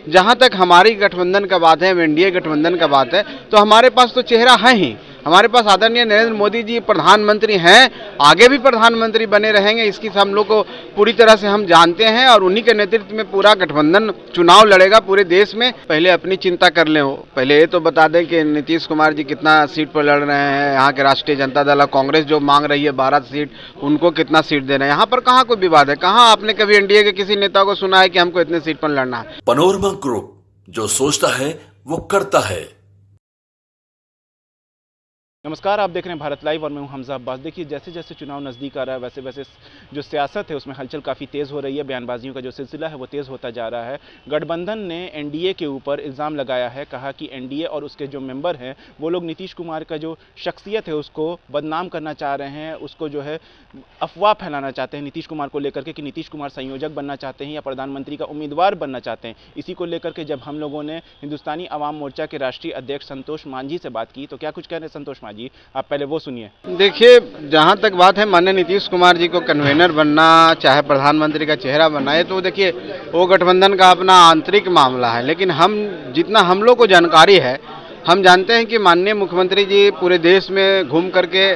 जहां तक हमारी गठबंधन का बात है, एनडीए गठबंधन का बात है, तो हमारे पास तो चेहरा है ही। हमारे पास आदरणीय नरेंद्र मोदी जी प्रधानमंत्री हैं, आगे भी प्रधानमंत्री बने रहेंगे, इसकी हम लोग को पूरी तरह से हम जानते हैं और उन्हीं के नेतृत्व में पूरा गठबंधन चुनाव लड़ेगा पूरे देश में। पहले अपनी चिंता कर लें, हो पहले ये तो बता दें कि नीतीश कुमार जी कितना सीट पर लड़ रहे हैं। यहाँ के राष्ट्रीय जनता दल कांग्रेस जो मांग रही है 12 सीट, उनको कितना सीट दे रहे हैं। यहाँ पर कहाँ कोई विवाद है? कहाँ आपने कभी एनडीए के किसी नेता को सुना है कि हमको इतने सीट पर लड़ना है? पैनोरमा ग्रुप, जो सोचता है वो करता है। नमस्कार, आप देख रहे हैं भारत लाइव और मैं हूं हमजा अब्बास। देखिए, जैसे जैसे चुनाव नज़दीक आ रहा है वैसे वैसे जो सियासत है उसमें हलचल काफ़ी तेज़ हो रही है। बयानबाजियों का जो सिलसिला है वो तेज़ होता जा रहा है। गठबंधन ने एनडीए के ऊपर इल्ज़ाम लगाया है, कहा कि एनडीए और उसके जो मेंबर हैं वो लोग नीतीश कुमार का जो शख्सियत है उसको बदनाम करना चाह रहे हैं, उसको जो है अफवाह फैलाना चाहते हैं नीतीश कुमार को लेकर के कि नीतीश कुमार संयोजक बनना चाहते हैं या प्रधानमंत्री का उम्मीदवार बनना चाहते हैं। इसी को लेकर के जब हम लोगों ने हिंदुस्तानी अवाम मोर्चा के राष्ट्रीय अध्यक्ष संतोष मांझी से बात की तो क्या कुछ कह रहे हैं संतोष मांझी, आप पहले वो सुनिए। देखिए, जहाँ तक बात है माननीय नीतीश कुमार जी को कन्वेनर बनना चाहे प्रधानमंत्री का चेहरा बनना है, तो देखिए वो गठबंधन का अपना आंतरिक मामला है। लेकिन हम जितना हम लोग को जानकारी है, हम जानते हैं कि माननीय मुख्यमंत्री जी पूरे देश में घूम करके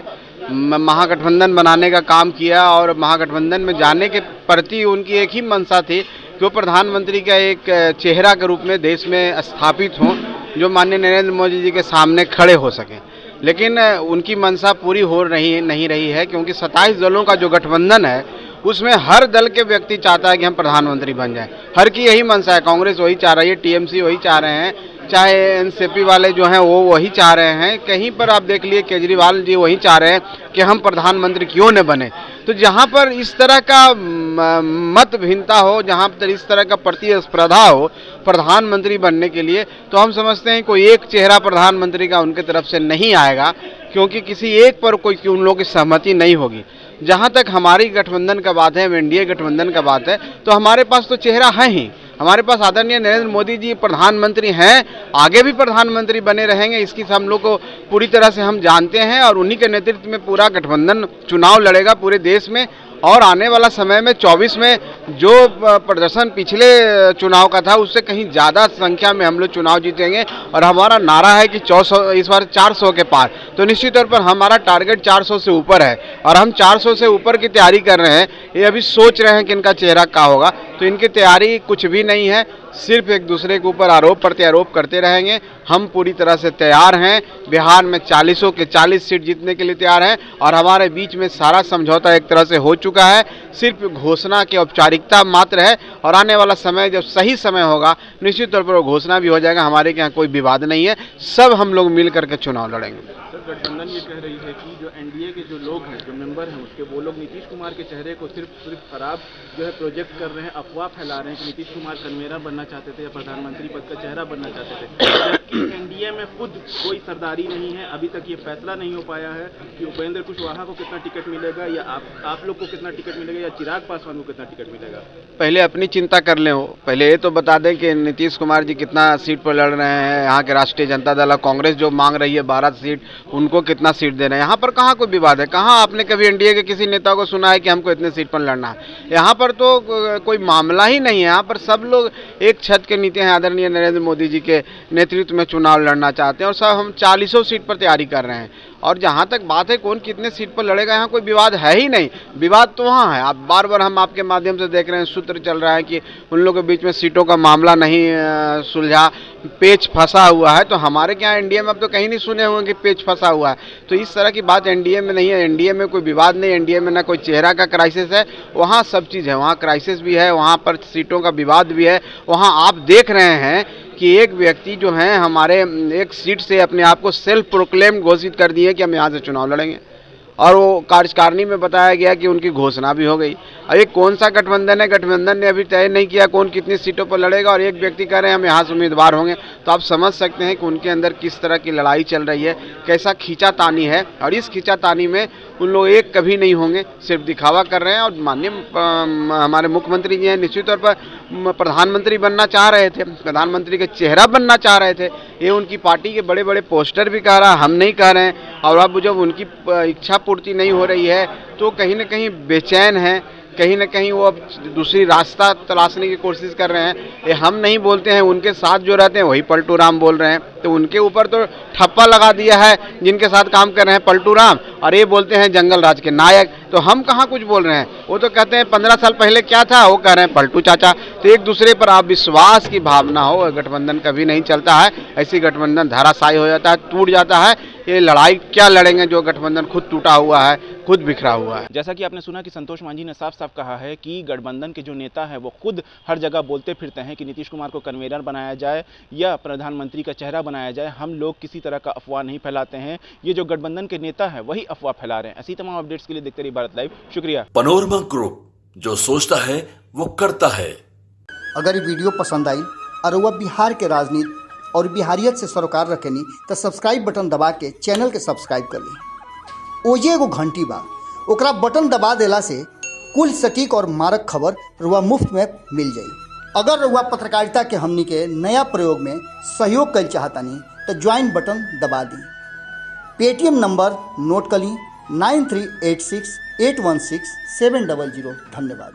महागठबंधन बनाने का काम किया और महागठबंधन में जाने के प्रति उनकी एक ही मंशा थी कि वो प्रधानमंत्री का एक चेहरा के रूप में देश में स्थापित हों, जो माननीय नरेंद्र मोदी जी के सामने खड़े हो सकें। लेकिन उनकी मंशा पूरी हो नहीं रही है, क्योंकि 27 दलों का जो गठबंधन है उसमें हर दल के व्यक्ति चाहता है कि हम प्रधानमंत्री बन जाएं। हर की यही मंशा है। कांग्रेस वही चाह रही है, टीएमसी वही चाह रहे हैं, चाहे एनसीपी वाले जो हैं वो वही चाह रहे हैं। कहीं पर आप देख लिए केजरीवाल जी वही चाह रहे हैं कि हम प्रधानमंत्री क्यों न बने। तो जहाँ पर इस तरह का मत भिन्नता हो, जहाँ पर इस तरह का प्रतिस्पर्धा हो प्रधानमंत्री बनने के लिए, तो हम समझते हैं कोई एक चेहरा प्रधानमंत्री का उनके तरफ से नहीं आएगा, क्योंकि किसी एक पर कोई उन लोगों की सहमति नहीं होगी। जहाँ तक हमारी गठबंधन का बात है, एनडीए गठबंधन का बात है, तो हमारे पास तो चेहरा है ही। हमारे पास आदरणीय नरेंद्र मोदी जी प्रधानमंत्री हैं, आगे भी प्रधानमंत्री बने रहेंगे, इसकी हम लोग को पूरी तरह से हम जानते हैं और उन्हीं के नेतृत्व में पूरा गठबंधन चुनाव लड़ेगा पूरे देश में। और आने वाला समय में 24 में जो प्रदर्शन पिछले चुनाव का था उससे कहीं ज़्यादा संख्या में हम लोग चुनाव जीतेंगे। और हमारा नारा है कि 400 इस बार 400 के पार, तो निश्चित तौर पर हमारा टारगेट 400 से ऊपर है और हम 400 से ऊपर की तैयारी कर रहे हैं। ये अभी सोच रहे हैं कि इनका चेहरा क्या होगा, तो इनकी तैयारी कुछ भी नहीं है, सिर्फ एक दूसरे के ऊपर आरोप प्रत्यारोप करते रहेंगे। हम पूरी तरह से तैयार हैं, बिहार में 40 के 40 सीट जीतने के लिए तैयार हैं और हमारे बीच में सारा समझौता एक तरह से हो चुका है, सिर्फ घोषणा की औपचारिकता मात्र है। और आने वाला समय जब सही समय होगा निश्चित तौर पर वो घोषणा भी हो जाएगा। हमारे यहाँ कोई विवाद नहीं है, सब हम लोग मिल करके चुनाव लड़ेंगे। गठबंधन ये कह रही है कि जो एनडीए के जो लोग हैं, जो मेंबर हैं उसके, वो लोग नीतीश कुमार के चेहरे को सिर्फ खराब जो है प्रोजेक्ट कर रहे हैं, अफवाह फैला रहे हैं कि नीतीश कुमार कन्वेनर बनना चाहते थे या प्रधानमंत्री पद का चेहरा बनना चाहते थे। जबकि एनडीए में खुद कोई सरदारी नहीं है। अभी तक ये फैसला नहीं हो पाया है कि उपेंद्र कुशवाहा को कितना टिकट मिलेगा या आप लोग को कितना टिकट मिलेगा या चिराग पासवान को कितना टिकट मिलेगा। पहले अपनी चिंता कर लें, हो पहले ये तो बता दें कि नीतीश कुमार जी कितना सीट पर लड़ रहे हैं। यहाँ के राष्ट्रीय जनता दल कांग्रेस जो मांग रही है 12 सीट, उनको कितना सीट दे रहे हैं। यहाँ पर कहाँ कोई विवाद है? कहाँ आपने कभी एनडीए के किसी नेता को सुना है कि हमको इतने सीट पर लड़ना है? यहाँ पर तो कोई मामला ही नहीं है। यहाँ पर सब लोग एक छत के नीचे हैं, आदरणीय नरेंद्र मोदी जी के नेतृत्व में चुनाव लड़ना चाहते हैं और सब हम 40 सीट पर तैयारी कर रहे हैं। और जहाँ तक बात है कौन कितने सीट पर लड़ेगा, यहाँ कोई विवाद है ही नहीं। विवाद तो वहाँ है, आप बार बार हम आपके माध्यम से देख रहे हैं, सूत्र चल रहा है कि उन लोगों के बीच में सीटों का मामला नहीं सुलझा, पेच फंसा हुआ है। तो हमारे क्या एनडीए में अब तो कहीं नहीं सुने हुए कि पेच फंसा हुआ है। तो इस तरह की बात एनडीए में नहीं है। एनडीए में कोई विवाद नहीं, एनडीए में ना कोई चेहरा का क्राइसिस है, वहाँ सब चीज़ है। वहाँ क्राइसिस भी है, वहाँ पर सीटों का विवाद भी है। वहाँ आप देख रहे हैं कि एक व्यक्ति जो है हमारे एक सीट से अपने आप को सेल्फ प्रोक्लेम घोषित कर दिए कि हम यहाँ से चुनाव लड़ेंगे और वो कार्यकारिणी में बताया गया कि उनकी घोषणा भी हो गई। अब ये कौन सा गठबंधन है? गठबंधन ने अभी तय नहीं किया कौन कितनी सीटों पर लड़ेगा और एक व्यक्ति कह रहे हैं हम यहाँ से उम्मीदवार होंगे। तो आप समझ सकते हैं कि उनके अंदर किस तरह की लड़ाई चल रही है, कैसा खींचातानी है। और इस खींचातानी में उन लोग एक कभी नहीं होंगे, सिर्फ दिखावा कर रहे हैं। और माननीय हमारे मुख्यमंत्री जी हैं, निश्चित तौर पर प्रधानमंत्री बनना चाह रहे थे, प्रधानमंत्री का चेहरा बनना चाह रहे थे। ये उनकी पार्टी के बड़े बड़े पोस्टर भी कह रहा है, हम नहीं कह रहे हैं। और अब जब उनकी इच्छा पूर्ति नहीं हो रही है तो कहीं ना कहीं बेचैन है कहीं ना कहीं वो अब दूसरी रास्ता तलाशने की कोशिश कर रहे हैं। ये हम नहीं बोलते हैं, उनके साथ जो रहते हैं वही पलटू राम बोल रहे हैं, तो उनके ऊपर तो ठप्पा लगा दिया है जिनके साथ काम कर रहे हैं पलटू राम, और ये बोलते हैं जंगल राज के नायक। तो हम कहाँ कुछ बोल रहे हैं, वो तो कहते हैं 15 साल पहले क्या था, वो कह रहे हैं पलटू चाचा। तो एक दूसरे पर आप विश्वास की भावना हो, गठबंधन कभी नहीं चलता है। ऐसी गठबंधन धराशायी हो जाता है, टूट जाता है। ये लड़ाई क्या लड़ेंगे जो गठबंधन खुद टूटा हुआ है, खुद बिखरा हुआ है। जैसा कि आपने सुना कि संतोष मांझी ने साफ साफ कहा है कि गठबंधन के जो नेता हैं वो खुद हर जगह बोलते फिरते हैं कि नीतीश कुमार को कन्वीनर बनाया जाए या प्रधानमंत्री का चेहरा बनाया जाए। हम लोग किसी तरह का अफवाह नहीं फैलाते हैं, ये जो गठबंधन के नेता हैं वही अफवाह फैला रहे हैं। ऐसी तमाम अपडेट्स के लिए देखते रहिए भारत लाइव। शुक्रिया। पनोरमा ग्रुप, जो सोचता है वो करता है। अगर ये वीडियो पसंद आई और वह बिहार के राजनीति और बिहारियत से सरोकार रखेनी तो सब्सक्राइब बटन दबा के चैनल के सब्सक्राइब कर ली। ओजे एगो घंटी बा, ओकरा बटन दबा देला से कुल सटीक और मारक खबर रुआ मुफ्त में मिल जाई। अगर रुआ पत्रकारिता के हमनी के नया प्रयोग में सहयोग कर चाहतानी तो ज्वाइन बटन दबा दी। पेटीएम नंबर नोट कर ली 9386816700। धन्यवाद।